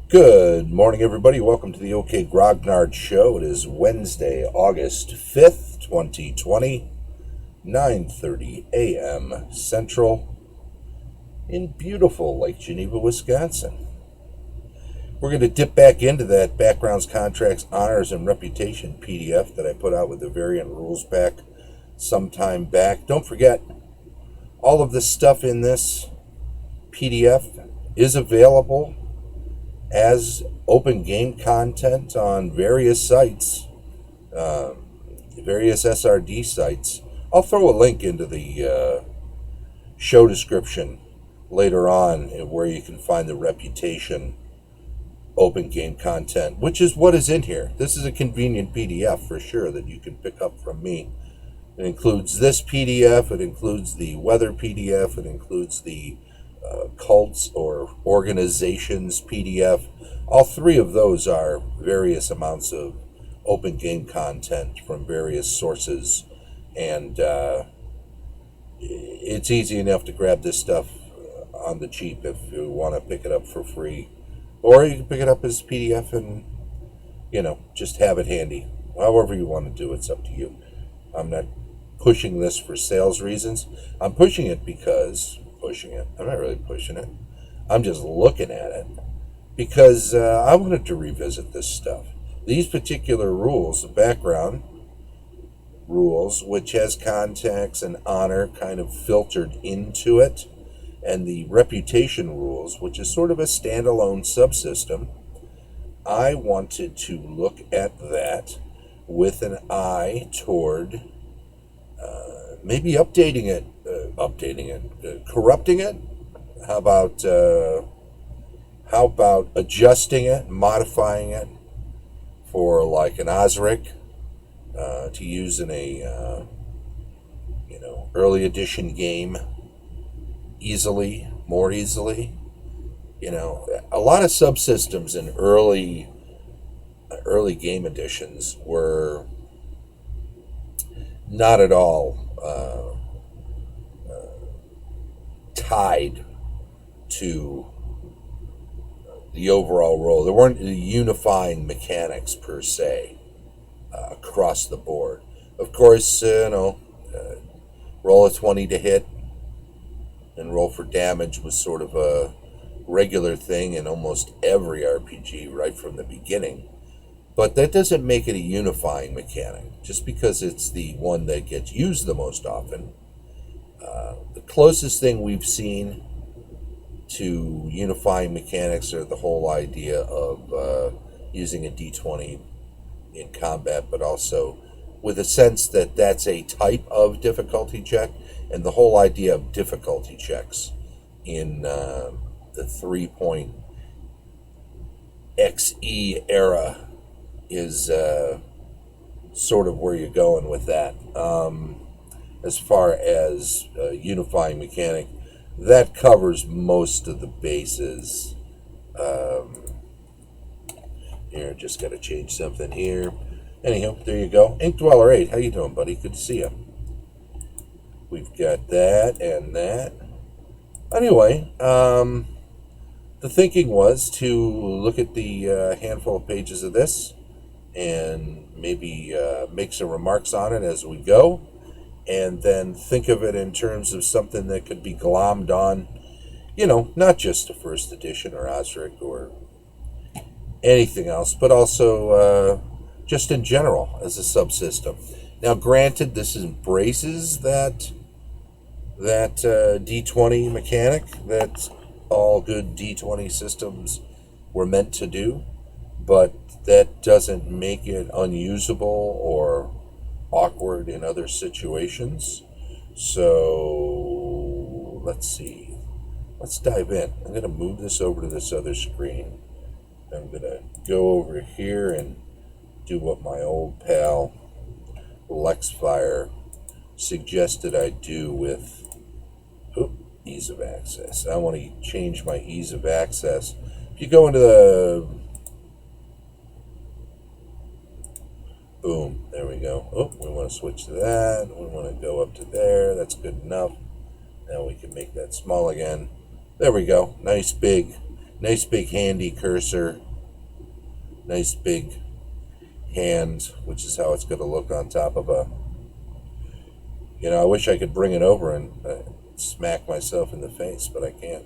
Good morning, everybody. Welcome to the OK Grognard Show. It is Wednesday, August 5th, 2020, 9:30 a.m. Central in beautiful Lake Geneva, Wisconsin. We're going to dip back into that Backgrounds, Contracts, Honors, and Reputation PDF that I put out with the variant rules pack some time back. Don't forget, all of the stuff in this PDF is available as open game content on various sites, various SRD sites. I'll throw a link into the show description later on where you can find the Reputation open game content, which is what is in here. This is a convenient PDF for sure that you can pick up from me. It includes this PDF, it includes the weather PDF, it includes the cults or organizations PDF. All three of those are various amounts of open game content from various sources, and it's easy enough to grab this stuff on the cheap if you want to pick it up for free, or you can pick it up as PDF and just have it handy. However you want to do it's up to you. I'm not pushing this for sales reasons. I'm pushing it because I'm not really pushing it. I'm just looking at it because I wanted to revisit this stuff. These particular rules, the background rules, which has contacts and honor kind of filtered into it, and the reputation rules, which is sort of a standalone subsystem, I wanted to look at that with an eye toward maybe updating it, corrupting it. How about adjusting it, modifying it for like an Osric to use in a early edition game more easily. A lot of subsystems in early game editions were not at all tied to the overall role. There weren't unifying mechanics per se across the board. Of course, roll a 20 to hit and roll for damage was sort of a regular thing in almost every RPG right from the beginning. But that doesn't make it a unifying mechanic, just because it's the one that gets used the most often. The closest thing we've seen to unifying mechanics are the whole idea of using a d20 in combat, but also with a sense that that's a type of difficulty check, and the whole idea of difficulty checks in the 3.xe era is sort of where you're going with that. As far as unifying mechanic, that covers most of the bases. Here, just got to change something here. Anyhow, there you go. Ink Dweller 8, how you doing, buddy? Good to see you. We've got that and that. Anyway, the thinking was to look at the handful of pages of this and maybe make some remarks on it as we go, and then think of it in terms of something that could be glommed on, not just a first edition or Osric or anything else, but also just in general as a subsystem. Now, granted, this embraces that D20 mechanic that all good D20 systems were meant to do, but that doesn't make it unusable or awkward in other situations. So let's see. Let's dive in. I'm going to move this over to this other screen. I'm going to go over here and do what my old pal Lexfire suggested I do with ease of access. I want to change my ease of access. If you go into the boom, there we go. We want to switch to that. We want to go up to there. That's good enough. Now we can make that small again. There we go. Nice big Nice big handy cursor. Nice big hand, which is how it's going to look on top of a... I wish I could bring it over and smack myself in the face, but I can't.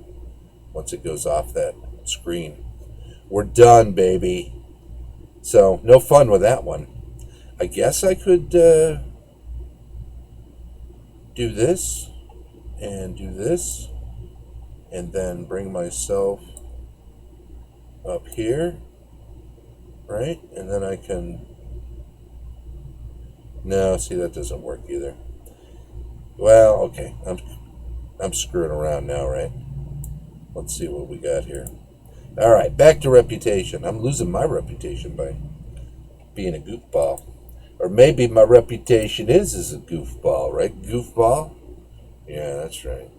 Once it goes off that screen. We're done, baby. So, no fun with that one. I guess I could do this and do this and then bring myself up here, right? And then I can... No, see, that doesn't work either. Well, okay. I'm screwing around now, right? Let's see what we got here. All right, back to Reputation. I'm losing my reputation by being a goofball. Or maybe my reputation is as a goofball, right? Goofball? Yeah, that's right.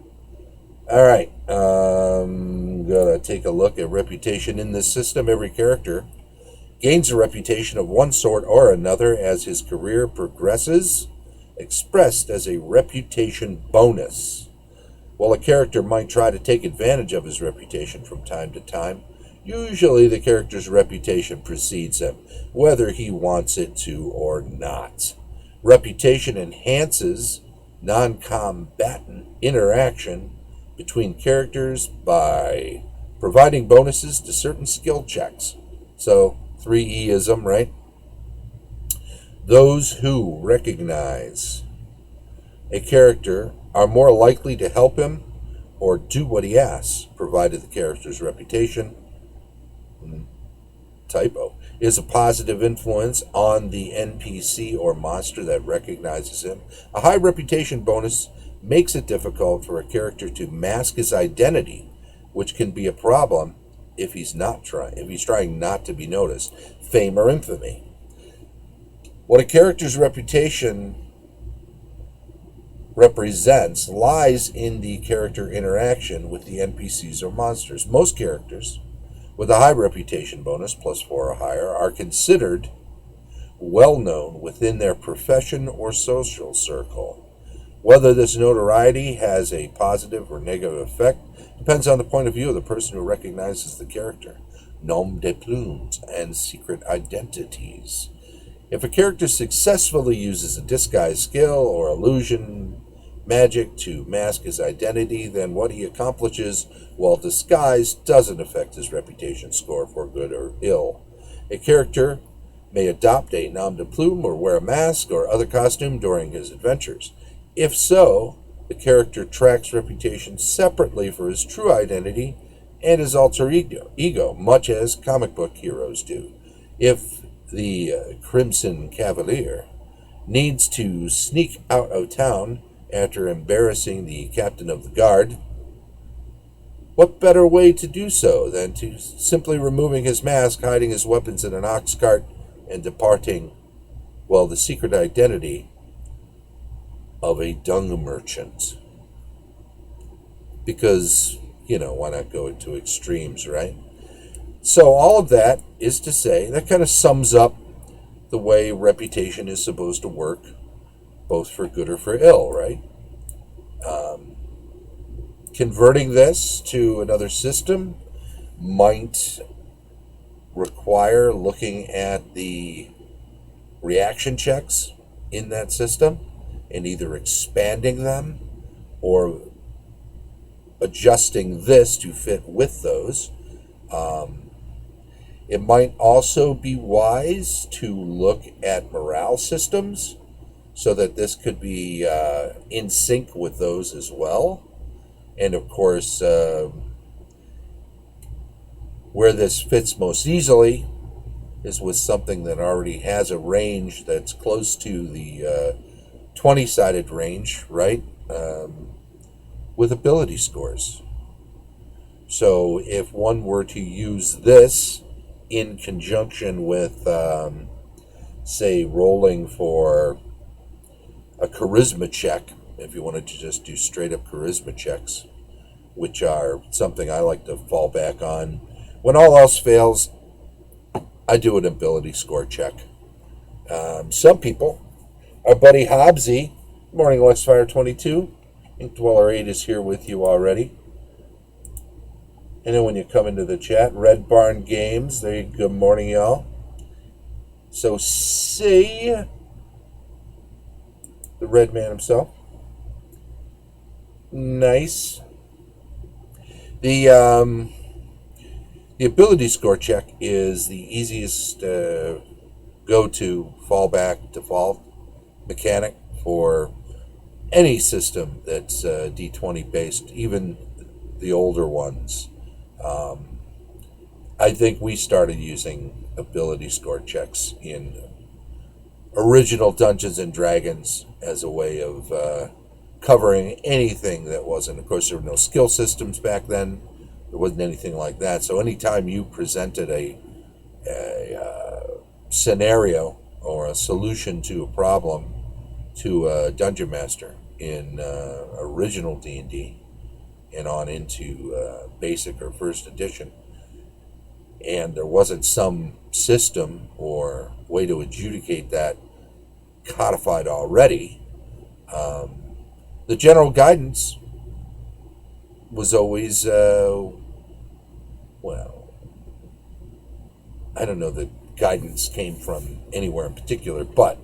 All right, I'm going to take a look at reputation in this system. Every character gains a reputation of one sort or another as his career progresses, expressed as a reputation bonus. While a character might try to take advantage of his reputation from time to time, usually the character's reputation precedes him, whether he wants it to or not. Reputation enhances non-combatant interaction between characters by providing bonuses to certain skill checks. So, 3Eism, right? Those who recognize a character are more likely to help him or do what he asks, provided the character's reputation, typo, is a positive influence on the NPC or monster that recognizes him. A high reputation bonus makes it difficult for a character to mask his identity, which can be a problem if he's trying not to be noticed. Fame or infamy. What a character's reputation represents lies in the character interaction with the NPCs or monsters. Most characters with a high reputation bonus, +4 or higher, are considered well-known within their profession or social circle. Whether this notoriety has a positive or negative effect depends on the point of view of the person who recognizes the character. Nom de plumes and secret identities. If a character successfully uses a disguise skill or illusion magic to mask his identity, then what he accomplishes while disguised doesn't affect his reputation score for good or ill. A character may adopt a nom de plume or wear a mask or other costume during his adventures. If so, the character tracks reputation separately for his true identity and his alter ego, much as comic book heroes do. If the Crimson Cavalier needs to sneak out of town after embarrassing the captain of the guard, what better way to do so than to simply removing his mask, hiding his weapons in an ox cart, and departing, the secret identity of a dung merchant? Because, why not go into extremes, right? So all of that is to say, that kind of sums up the way reputation is supposed to work, both for good or for ill, right? Converting this to another system might require looking at the reaction checks in that system and either expanding them or adjusting this to fit with those. It might also be wise to look at morale systems so that this could be in sync with those as well. And of course, where this fits most easily is with something that already has a range that's close to the 20-sided range, right? With ability scores. So if one were to use this in conjunction with, say, rolling for a charisma check, if you wanted to just do straight-up charisma checks, which are something I like to fall back on. When all else fails, I do an ability score check. Some people, our buddy Hobbsy, Morning Luxfire 22, Ink Dweller 8 is here with you already. And then when you come into the chat, Red Barn Games, good morning, y'all. So see the Red Man himself. Nice. The ability score check is the easiest go-to fallback default mechanic for any system that's D20 based, even the older ones. I think we started using ability score checks in original Dungeons and Dragons as a way of covering anything that wasn't. Of course, there were no skill systems back then. There wasn't anything like that. So anytime you presented a scenario or a solution to a problem to a dungeon master in original D&D and on into basic or first edition, and there wasn't some system or way to adjudicate that codified already, the general guidance was always, well, I don't know that guidance came from anywhere in particular, but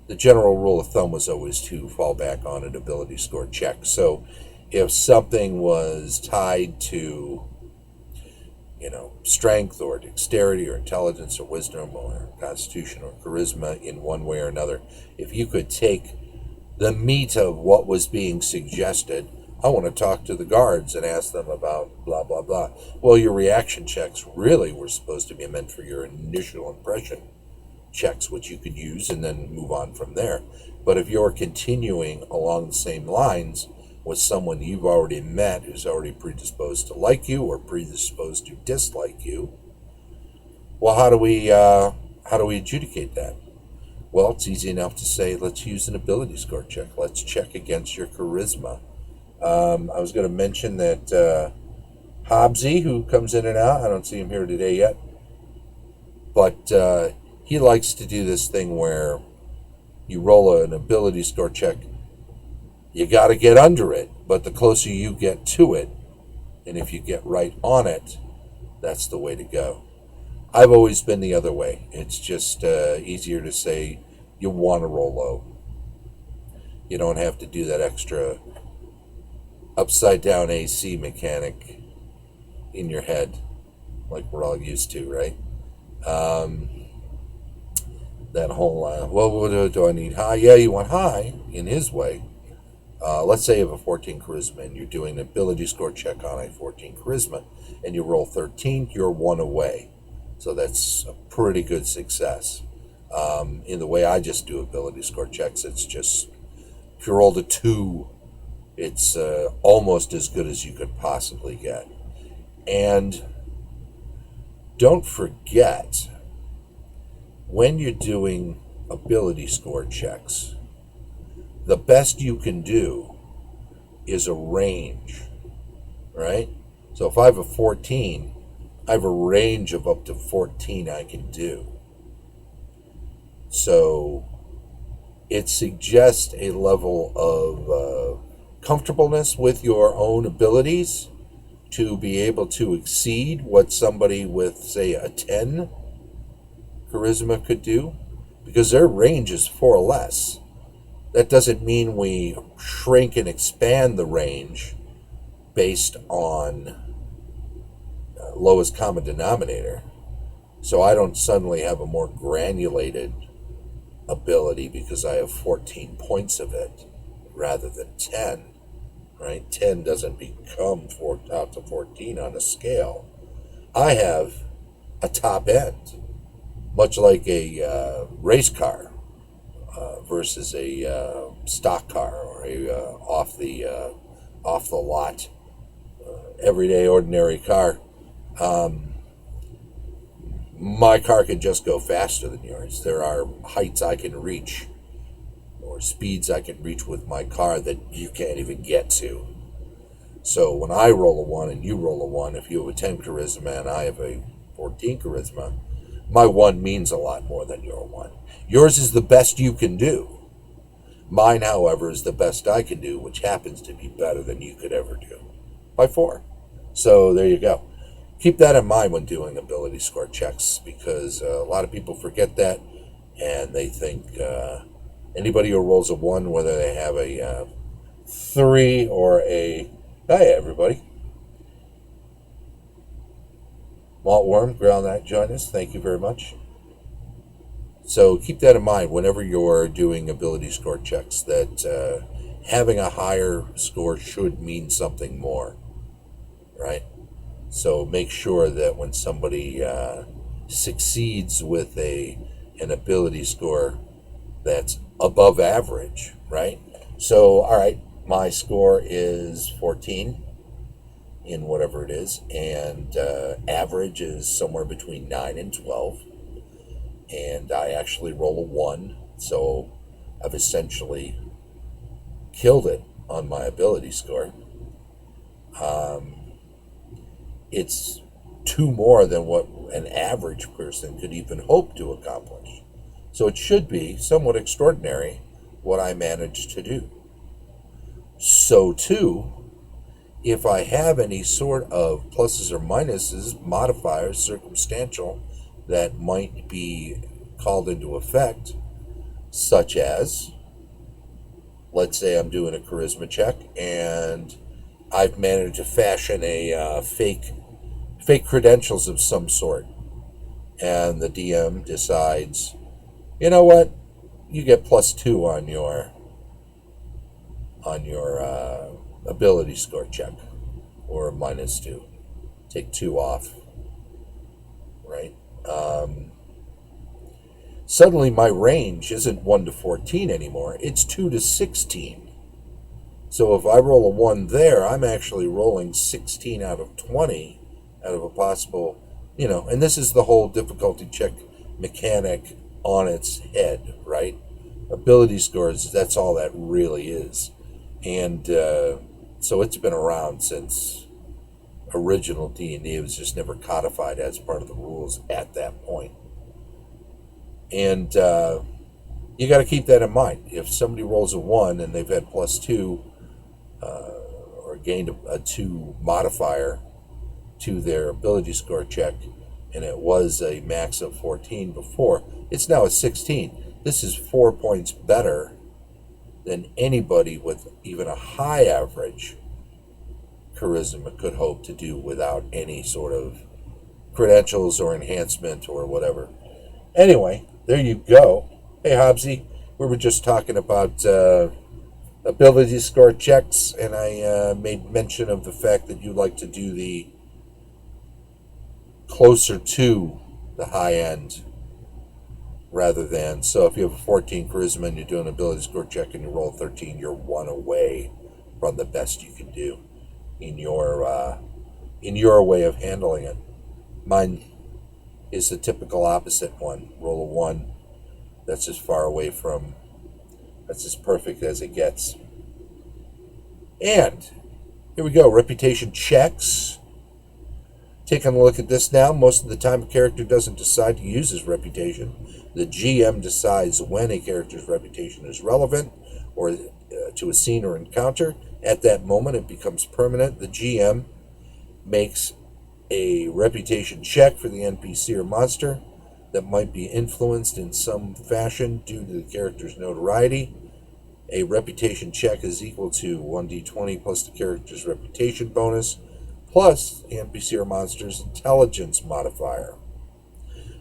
the general rule of thumb was always to fall back on an ability score check. So if something was tied to, strength or dexterity or intelligence or wisdom or constitution or charisma in one way or another, if you could take the meat of what was being suggested, I want to talk to the guards and ask them about blah, blah, blah. Well, your reaction checks really were supposed to be meant for your initial impression checks, which you could use and then move on from there. But if you're continuing along the same lines with someone you've already met who's already predisposed to like you or predisposed to dislike you, well, how do we adjudicate that? Well, it's easy enough to say, let's use an ability score check. Let's check against your charisma. I was going to mention that Hobbsy, who comes in and out, I don't see him here today yet, but he likes to do this thing where you roll an ability score check. You got to get under it, but the closer you get to it, and if you get right on it, that's the way to go. I've always been the other way. It's just easier to say you want to roll low. You don't have to do that extra upside down AC mechanic in your head like we're all used to, right? That whole, what do I need? High? Yeah, you want high in his way. Let's say you have a 14 charisma and you're doing an ability score check on a 14 charisma and you roll 13, you're one away. So that's a pretty good success. In the way I just do ability score checks, it's just, if you rolled a 2, it's almost as good as you could possibly get. And don't forget, when you're doing ability score checks, the best you can do is a range, right? So if I have a 14, I have a range of up to 14 I can do. So it suggests a level of comfortableness with your own abilities to be able to exceed what somebody with, say, a 10 charisma could do, because their range is 4 or less. That doesn't mean we shrink and expand the range based on lowest common denominator. So I don't suddenly have a more granulated ability because I have 14 points of it rather than 10, right? 10 doesn't become out to 14 on a scale. I have a top end, much like a race car. Versus a stock car or a off the lot, everyday ordinary car. My car can just go faster than yours. There are heights I can reach or speeds I can reach with my car that you can't even get to. So when I roll a 1 and you roll a 1, if you have a 10 charisma and I have a 14 charisma, my 1 means a lot more than your 1. Yours is the best you can do. Mine, however, is the best I can do, which happens to be better than you could ever do by 4. So there you go. keep that in mind when doing ability score checks, because a lot of people forget that, and they think anybody who rolls a 1, whether they have a 3 or a... Hey, everybody. Maltworm, Ground that join us. Thank you very much. So keep that in mind whenever you're doing ability score checks, that having a higher score should mean something more, right? So make sure that when somebody succeeds with an ability score that's above average, right? So, all right, my score is 14 in whatever it is, and average is somewhere between 9 and 12, and I actually roll a 1, so I've essentially killed it on my ability score. It's 2 more than what an average person could even hope to accomplish. So it should be somewhat extraordinary what I managed to do. So too, if I have any sort of pluses or minuses, modifiers, circumstantial, that might be called into effect, such as, let's say I'm doing a charisma check and I've managed to fashion a fake credentials of some sort, and the DM decides, you know what, you get +2 on your ability score check, or -2, take 2 off, right? Suddenly my range isn't 1 to 14 anymore, it's 2 to 16. So if I roll a 1 there, I'm actually rolling 16 out of 20 out of a possible, and this is the whole difficulty check mechanic on its head, right? Ability scores, that's all that really is. And so it's been around since original D&D. It was just never codified as part of the rules at that point. And you got to keep that in mind. If somebody rolls a 1 and they've had +2 or gained a 2 modifier to their ability score check, and it was a max of 14 before, it's now a 16. This is 4 points better than anybody with even a high average charisma could hope to do without any sort of credentials or enhancement or whatever. Anyway, there you go. Hey, Hobbsy, we were just talking about ability score checks, and I made mention of the fact that you like to do the closer to the high end rather than, so if you have a 14 charisma and you do an ability score check and you roll 13, you're 1 away from the best you can do in your way of handling it. Mine is the typical opposite one. Roll a 1, that's as far away from, that's as perfect as it gets. And here we go, reputation checks. Taking a look at this now, most of the time a character doesn't decide to use his reputation. The GM decides when a character's reputation is relevant or to a scene or encounter. At that moment, it becomes permanent. The GM makes a reputation check for the NPC or monster that might be influenced in some fashion due to the character's notoriety. A reputation check is equal to 1d20 plus the character's reputation bonus, plus the NPC or monster's intelligence modifier.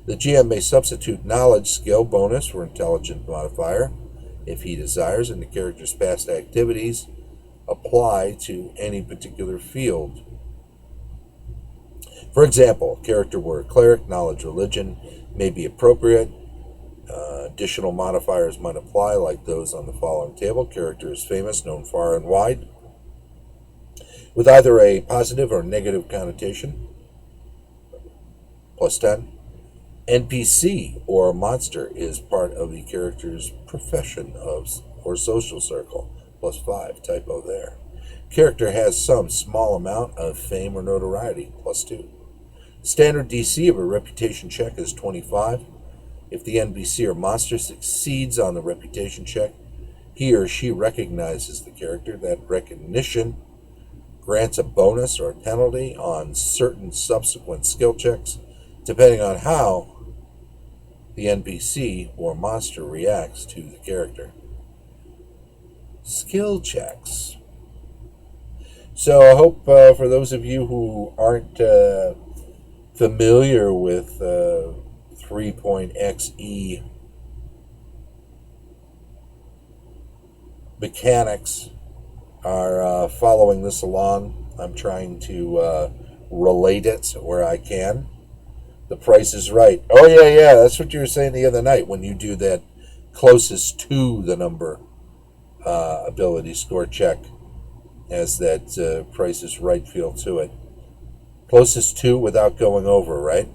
The GM may substitute knowledge skill bonus for intelligence modifier if he desires, and the character's past activities apply to any particular field. For example, character were a cleric, knowledge religion may be appropriate. Additional modifiers might apply, like those on the following table. Character is famous, known far and wide, with either a positive or negative connotation, +10. NPC or monster is part of the character's profession or social circle, +5, typo there. Character has some small amount of fame or notoriety, +2. Standard DC of a reputation check is 25. If the NPC or monster succeeds on the reputation check, he or she recognizes the character. That recognition grants a bonus or a penalty on certain subsequent skill checks, depending on how the NPC or monster reacts to the character. Skill checks. So I hope for those of you who aren't familiar with 3.xe mechanics are following this along. I'm trying to relate it where I can. The Price is Right. Oh, yeah, that's what you were saying the other night when you do that closest to the number ability score check, as that Price is Right feel to it. Closest to without going over, right?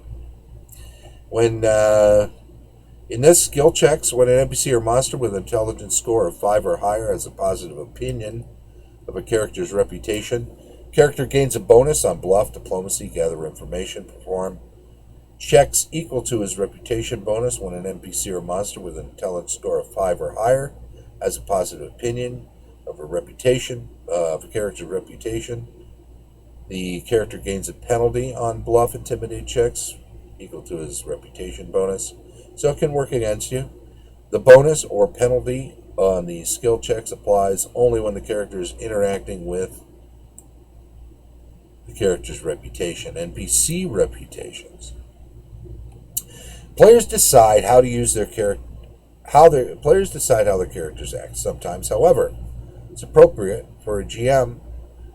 When in this skill checks, when an NPC or monster with an intelligence score of 5 or higher has a positive opinion of a character's reputation, character gains a bonus on bluff, diplomacy, gather information, perform checks equal to his reputation bonus. When an NPC or monster with an intelligence score of 5 or higher has a positive opinion of a reputation, of a character's reputation, the character gains a penalty on bluff, intimidate checks equal to his reputation bonus. So it can work against you. The bonus or penalty on the skill checks applies only when the character is interacting with the character's reputation. NPC reputations. Players decide how to use their character. Players decide how their characters act. Sometimes, however, it's appropriate for a GM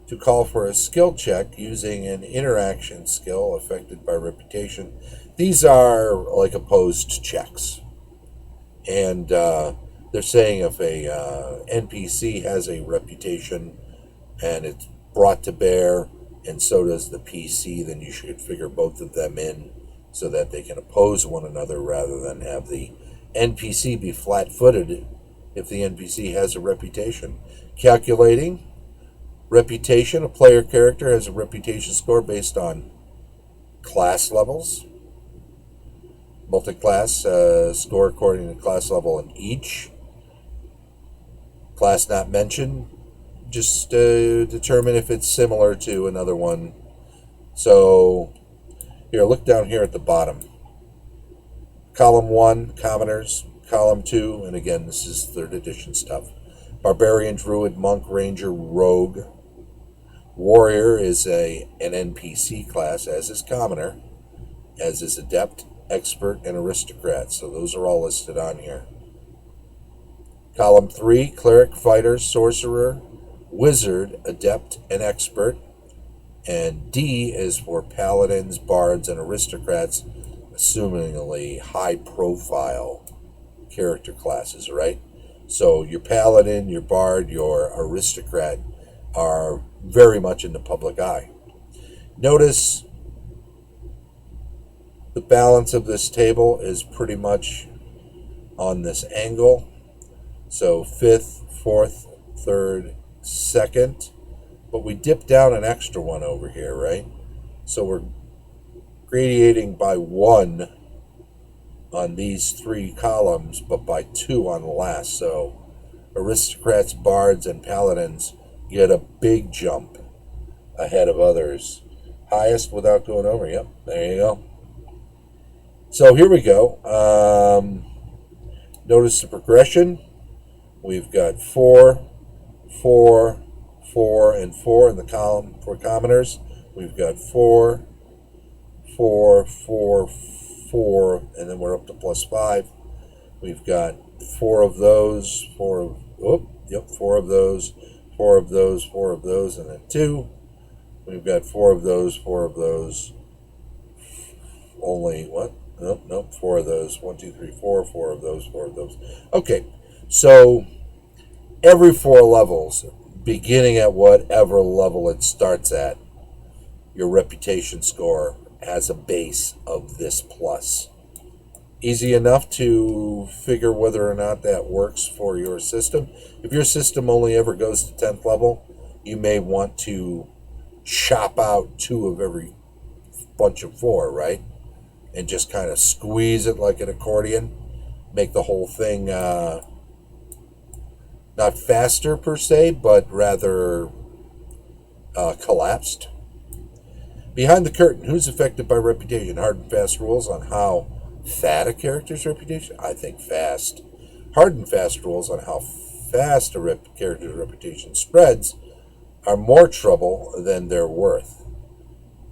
to call for a skill check using an interaction skill affected by reputation. These are like opposed checks. And they're saying if a NPC has a reputation and it's brought to bear, and so does the PC, then you should figure both of them in so that they can oppose one another rather than have the NPC be flat-footed if the NPC has a reputation. Calculating reputation. A player character has a reputation score based on class levels. Multi-class score according to class level in each. Class not mentioned. Just determine if it's similar to another one. So, here, look down here at the bottom. Column 1, Commoners. Column 2, and again, this is 3rd edition stuff. Barbarian, Druid, Monk, Ranger, Rogue. Warrior is an NPC class, as is Commoner, as is Adept, Expert, and Aristocrat. So those are all listed on here. Column 3, Cleric, Fighter, Sorcerer, Wizard, Adept, and Expert. And D is for Paladins, Bards, and Aristocrats, assumingly high-profile character classes, right? So your Paladin, your Bard, your Aristocrat are very much in the public eye. Notice the balance of this table is pretty much on this angle. So 5th, 4th, 3rd, 2nd. But we dip down an extra one over here, right? So we're gradiating by 1 on these 3 columns, but by 2 on the last. So Aristocrats, Bards, and Paladins get a big jump ahead of others. Highest without going over. Yep, there you go. So here we go. Notice the progression. We've got 4, 4, 4, and 4 in the column for Commoners. We've got 4, 4, 4, 4, and then we're up to +5. We've got 4 of those, 4 of, 4 of those, 4 of those, 4 of those, and then 2. We've got 4 of those, 4 of those, only, what? Nope, 4 of those, 1, 2, 3, 4, 4 of those, 4 of those. Okay, so every 4 levels, beginning at whatever level it starts at, your reputation score has a base of this plus. Easy enough to figure whether or not that works for your system. If your system only ever goes to 10th level, you may want to chop out 2 of every bunch of 4, right? And just kind of squeeze it like an accordion. Make the whole thing not faster per se, but rather collapsed. Behind the curtain, who's affected by reputation? Hard and fast rules on how fat a character's reputation? I think fast. Hard and fast rules on how fast a character's reputation spreads are more trouble than they're worth.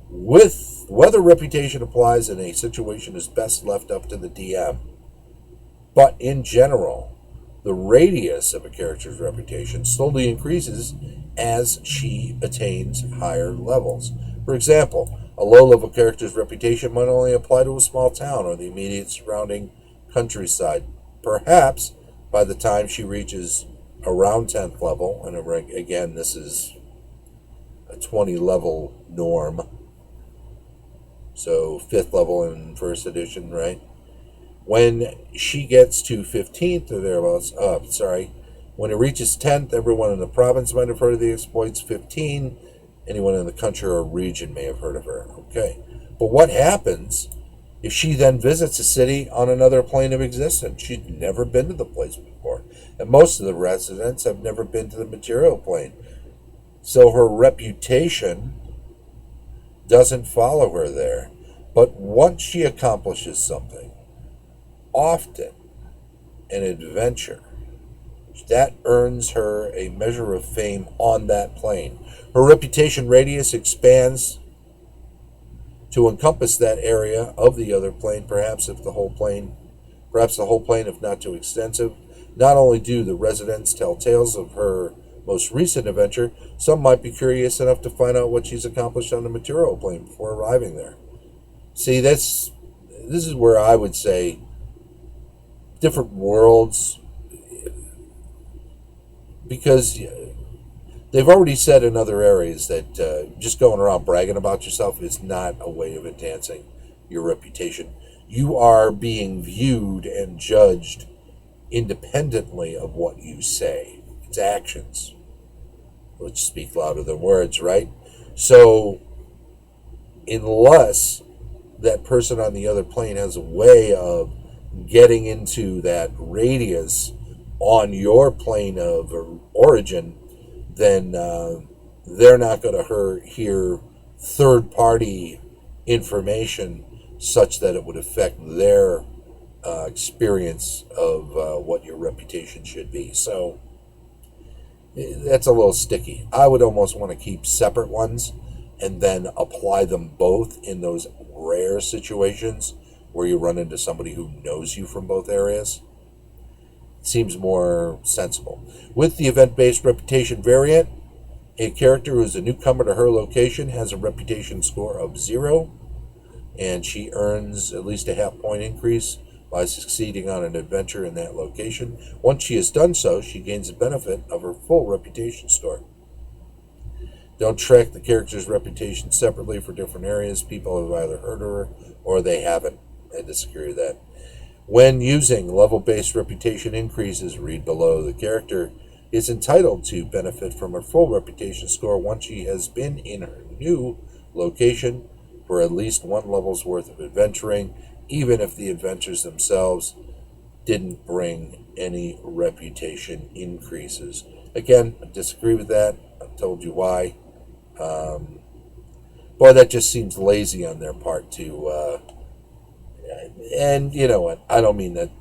With whether reputation applies in a situation is best left up to the DM. But in general, the radius of a character's reputation slowly increases as she attains higher levels. For example, a low-level character's reputation might only apply to a small town or the immediate surrounding countryside. Perhaps by the time she reaches around 10th level, and again, this is a 20-level norm, so 5th level in first edition, right? When she gets to 15th or thereabouts, when it reaches 10th, everyone in the province might have heard of the exploits. 15, anyone in the country or region may have heard of her. Okay. But what happens if she then visits a city on another plane of existence? She'd never been to the place before. And most of the residents have never been to the material plane. So her reputation doesn't follow her there. But once she accomplishes something, often an adventure, that earns her a measure of fame on that plane. Her reputation radius expands to encompass that area of the other plane, perhaps the whole plane, if not too extensive. Not only do the residents tell tales of her most recent adventure, some might be curious enough to find out what she's accomplished on the material plane before arriving there. See, this is where I would say different worlds, because they've already said in other areas that just going around bragging about yourself is not a way of enhancing your reputation. You are being viewed and judged independently of what you say. It's actions which speak louder than words, right? So unless that person on the other plane has a way of getting into that radius on your plane of origin, then they're not going to hear third-party information such that it would affect their experience of what your reputation should be. So that's a little sticky. I would almost want to keep separate ones and then apply them both in those rare situations where you run into somebody who knows you from both areas. Seems more sensible. With the event-based reputation variant, a character who is a newcomer to her location has a reputation score of 0, and she earns at least a half-point increase by succeeding on an adventure in that location. Once she has done so, she gains the benefit of her full reputation score. Don't track the character's reputation separately for different areas. People have either heard of her or they haven't. I disagree with that. When using level-based reputation increases, read below. The character is entitled to benefit from her full reputation score once she has been in her new location for at least one level's worth of adventuring, even if the adventures themselves didn't bring any reputation increases. Again, I disagree with that. I've told you why. Boy, that just seems lazy on their part to... and you know what? I don't mean that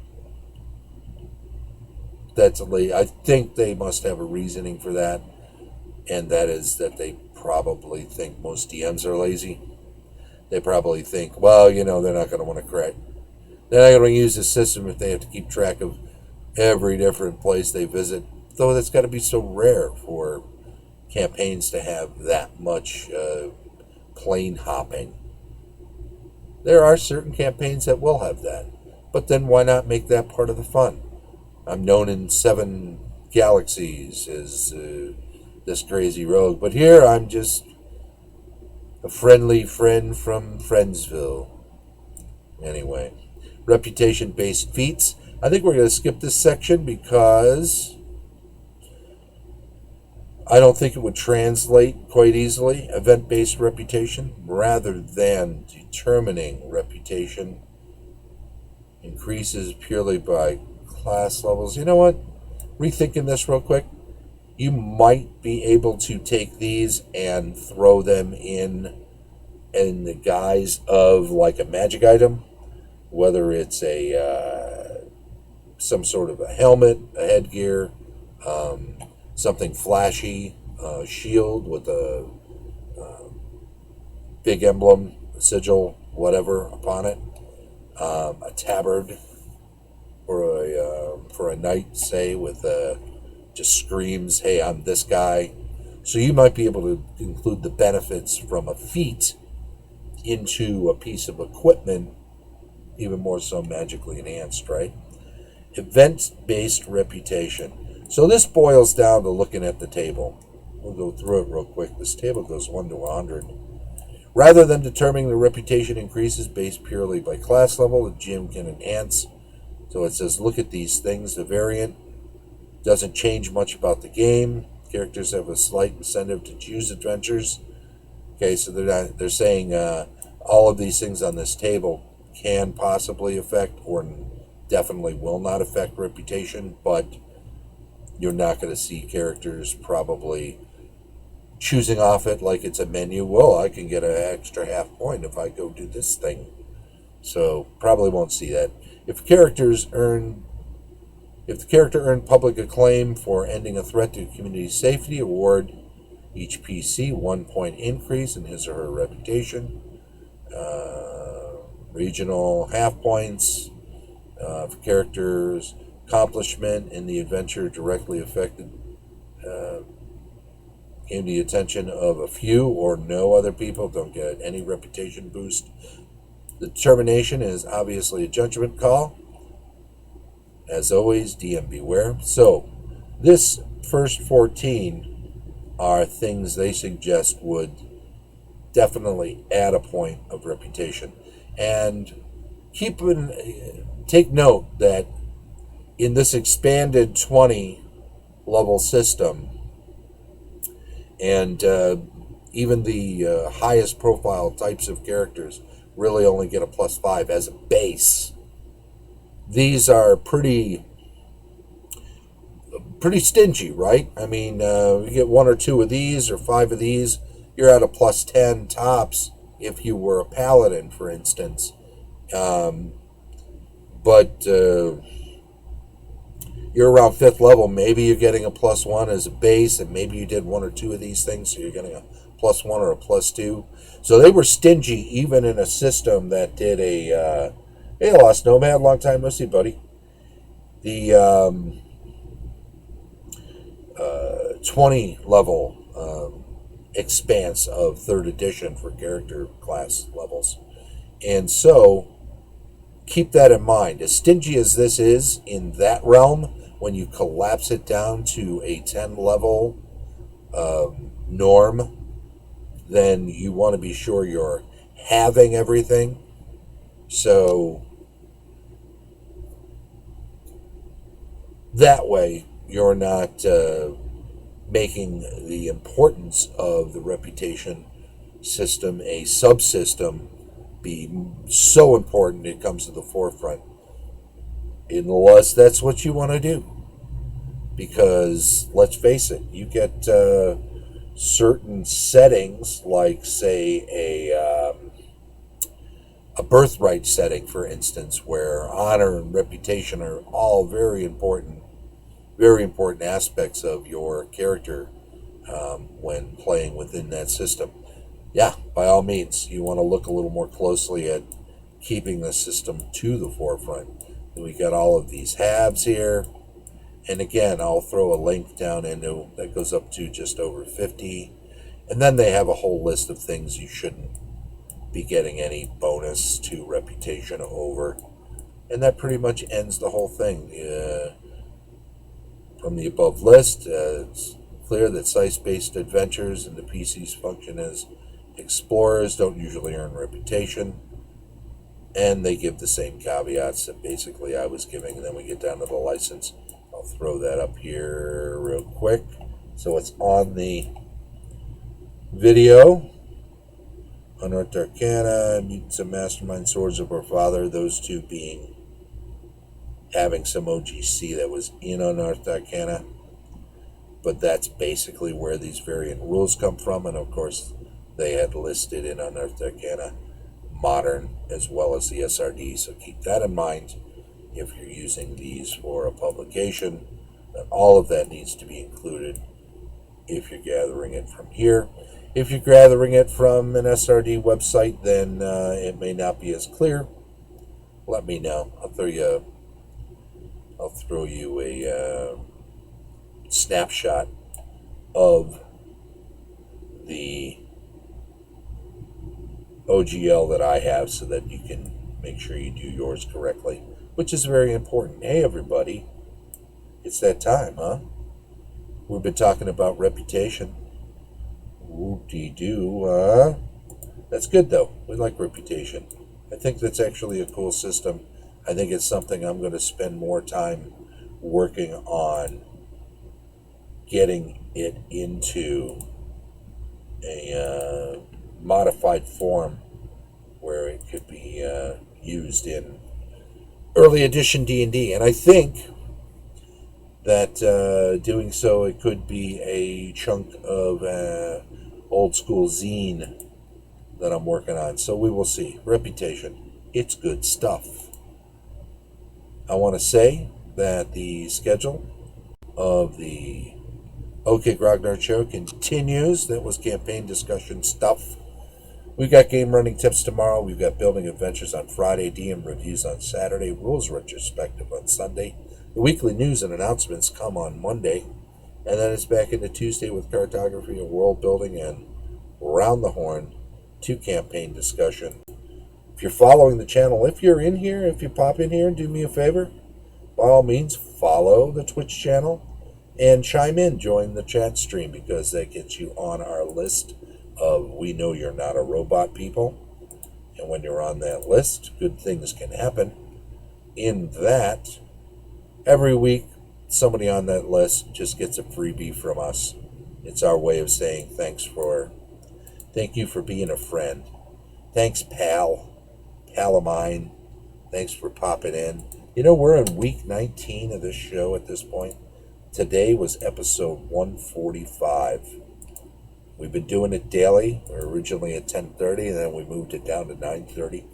that's I think they must have a reasoning for that, and that is that they probably think most DMs are lazy. They probably think, well, they're not going to want to correct. They're not going to use the system if they have to keep track of every different place they visit. Though that's got to be so rare for campaigns to have that much plane hopping. There are certain campaigns that will have that, but then why not make that part of the fun? I'm known in 7 galaxies as this crazy rogue, but here I'm just a friendly friend from Friendsville. Anyway, reputation-based feats. I think we're going to skip this section because I don't think it would translate quite easily. Event-based reputation, rather than determining reputation, increases purely by class levels. You know what? Rethinking this real quick. You might be able to take these and throw them in the guise of like a magic item, whether it's a some sort of a helmet, a headgear, something flashy, shield with a big emblem, a sigil, whatever upon it, a tabard for a knight, say, with just screams, "Hey, I'm this guy." So you might be able to include the benefits from a feat into a piece of equipment, even more so magically enhanced, right? Event-based reputation. So this boils down to looking at the table. We'll go through it real quick. This table goes 1 to 100. Rather than determining the reputation increases based purely by class level, the GM can enhance. So it says, look at these things. The variant doesn't change much about the game. Characters have a slight incentive to choose adventures. Okay, so they're saying all of these things on this table can possibly affect or definitely will not affect reputation, but you're not going to see characters probably choosing off it like it's a menu. Well, I can get an extra half point if I go do this thing. So probably won't see that. If the character earned public acclaim for ending a threat to community safety, award each PC 1 point increase in his or her reputation. Regional half points for characters' accomplishment in the adventure directly affected came to the attention of a few or no other people. Don't get any reputation boost. The determination is obviously a judgment call. As always, DM beware. So, this first 14 are things they suggest would definitely add a point of reputation. And take note that in this expanded 20 level system, and even the highest profile types of characters really only get a +5 as a base. These are pretty stingy, right? I mean, you get 1 or 2 of these or 5 of these, you're at a +10 tops if you were a paladin, for instance. But you're around 5th level, maybe you're getting a +1 as a base, and maybe you did 1 or 2 of these things, so you're getting a +1 or a +2. So they were stingy even in a system that did a hey, Lost Nomad, long time no see, buddy. The 20 level expanse of 3rd edition for character class levels. And so keep that in mind. As stingy as this is in that realm, when you collapse it down to a 10 level norm, then you want to be sure you're having everything. So that way you're not making the importance of the reputation system, a subsystem, be so important it comes to the forefront. Unless that's what you want to do. Because, let's face it, you get certain settings, like, say, a birthright setting, for instance, where honor and reputation are all very important aspects of your character when playing within that system. Yeah, by all means, you want to look a little more closely at keeping the system to the forefront. And we got all of these halves here. And again, I'll throw a link down into that goes up to just over 50. And then they have a whole list of things you shouldn't be getting any bonus to reputation over. And that pretty much ends the whole thing. From the above list, it's clear that site-based adventures and the PCs function as explorers don't usually earn reputation. And they give the same caveats that basically I was giving. And then we get down to the license. I'll throw that up here real quick. So it's on the video. Unearthed Arcana, Mutants and Mastermind, Swords of Our Father. Those two being having some OGC that was in Unearthed Arcana. but that's basically where these variant rules come from. And of course, they had listed in Unearthed Arcana Modern as well as the SRD. So keep that in mind if you're using these for a publication. That all of that needs to be included if you're gathering it from here. If you're gathering it from an SRD website, then it may not be as clear. Let me know. I'll throw you a snapshot of the OGL that I have so that you can make sure you do yours correctly, which is very important. Hey, everybody. It's that time, huh? We've been talking about Reputation. Whoop-de-doo, That's good, though. We like Reputation. I think that's actually a cool system. I think it's something I'm going to spend more time working on getting it into a modified form where it could be used in early edition D&D. And I think that doing so, it could be a chunk of old school zine that I'm working on. So we will see. Reputation. It's good stuff. I want to say that the schedule of the OK Grognard Show continues. That was campaign discussion stuff. We've got game running tips tomorrow. We've got building adventures on Friday, DM reviews on Saturday, rules retrospective on Sunday. The weekly news and announcements come on Monday. And then it's back into Tuesday with cartography and world building and Round the Horn to campaign discussion. If you're following the channel, if you're in here, if you pop in here, do me a favor. By all means, follow the Twitch channel and chime in, join the chat stream, because that gets you on our list of We Know You're Not a Robot people. And when you're on that list, good things can happen. In that, every week, somebody on that list just gets a freebie from us. It's our way of saying thank you for being a friend. Thanks, pal of mine. Thanks for popping in. You know, we're in week 19 of this show at this point. Today was episode 145. We've been doing it daily. We were originally at 10:30, and then we moved it down to 9:30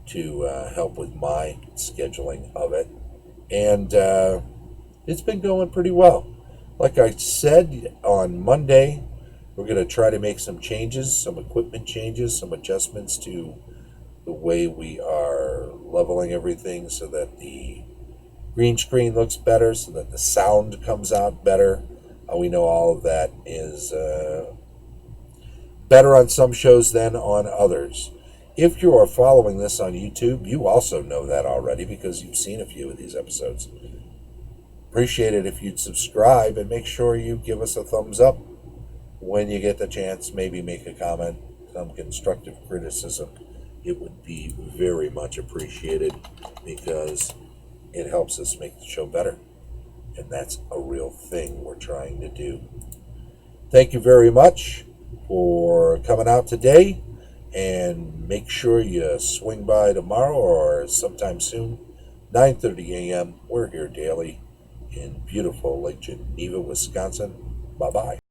to help with my scheduling of it. And it's been going pretty well. Like I said, on Monday, we're going to try to make some changes, some equipment changes, some adjustments to the way we are leveling everything so that the green screen looks better, so that the sound comes out better. We know all of that is better on some shows than on others. If you are following this on YouTube, you also know that already because you've seen a few of these episodes. Appreciate it if you'd subscribe and make sure you give us a thumbs up when you get the chance. Maybe make a comment, some constructive criticism. It would be very much appreciated because it helps us make the show better. And that's a real thing we're trying to do. Thank you very much for coming out today. And make sure you swing by tomorrow or sometime soon. 9:30 a.m. We're here daily in beautiful Lake Geneva, Wisconsin. Bye-bye.